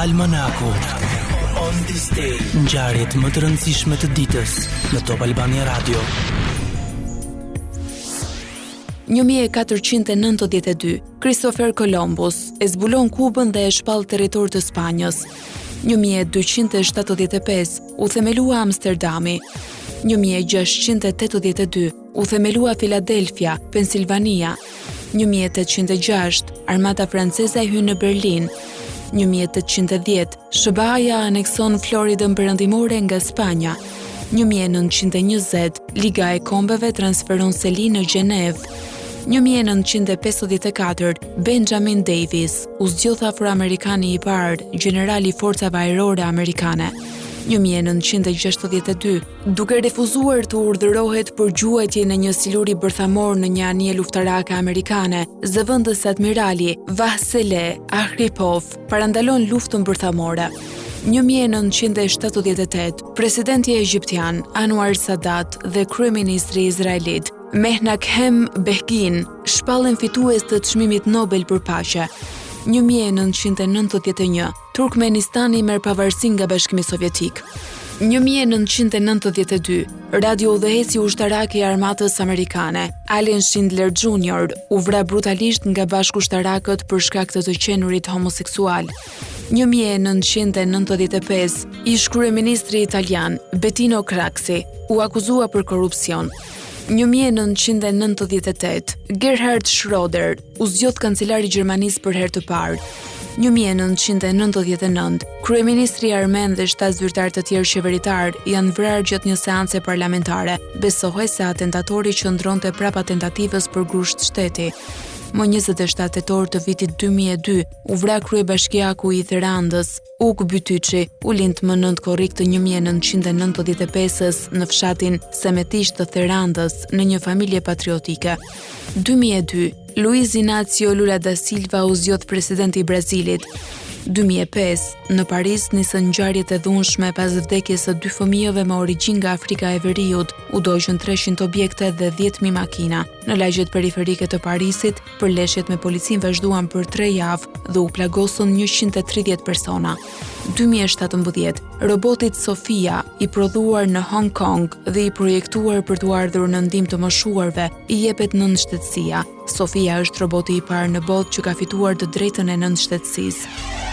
Almanaku. On this day, ngjarjet më të rëndësishme të ditës në Top Albania Radio. 1492, Christopher Columbus e zbulon Kubën dhe e shpall territor të Spanjës. 1275, u themelua Amsterdami. 1682, u themelua Philadelphia, Pensilvania. 1806, armata franceze e hyn në Berlin. 1810, SBA-ja anekson Floridën perëndimore nga Spanja. 1920, Liga e Kombeve transferon Selinë në Gjenevë. 1954, Benjamin Davis, u zgjodh afroamerikani i parë, generali i forcave ajrore amerikane. 1962, duke refuzuar të urdhërohet për gjuajtje në një siluri bërthamor në një anije luftarake amerikane, zëvendës admirali Vasilij Arkhipov parandalon luftën bërthamore. 1978, presidenti egjiptian Anwar Sadat dhe kryeministri izraelit Menachem Begin shpallën fitues të çmimit Nobel për paqe. 1991, Turkmenistani merr pavarësinë nga Bashkimi Sovjetik. 1992, radioudhëheci ushtarak i armatës amerikane, Allen Schindler Jr., u vra brutalisht nga bashkushtarakët për shkak të qenurit homoseksual. 1995, ish kryeministri italian Bettino Craxi u akuzua për korrupsion. 1998, Gerhard Schröder u zgjodh kancelari i Gjermanisë për herë të parë. 1999, kryeministri armen dhe 7 zyrtar të tjerë qeveritar janë vrarë gjatë një seance parlamentare. Besohet se atentatori qëndronte prapa tentativës për grusht shteti. Më 27 tetor të vitit 2002, u vra kryebashkiaku i Therandos, Uk Bytyçi, u lind më 9 korrik të 1995-s në fshatin Semetisht të Therandos në një familje patriotike. 2002, Luiz Inácio Lula da Silva u zgjodh presidenti i Brazilit. 2005, në Paris nisën ngjarjet e dhunshme pas vdekjes së 2 fëmijëve me origjinë nga Afrika e Veriut, u dogjën 300 objekte dhe 10.000 makina. Në lagjet periferike të Parisit, përleshjet me policinë vazhduan për 3 javë dhe u plagosën 130 persona. 2017, robotit Sofia, i prodhuar në Hong Kong dhe i projektuar për të ardhur në ndihmë të moshuarve, i jepet nënshtetësia. Sofia është roboti i parë në botë që ka fituar të drejtën e nënshtetësisë.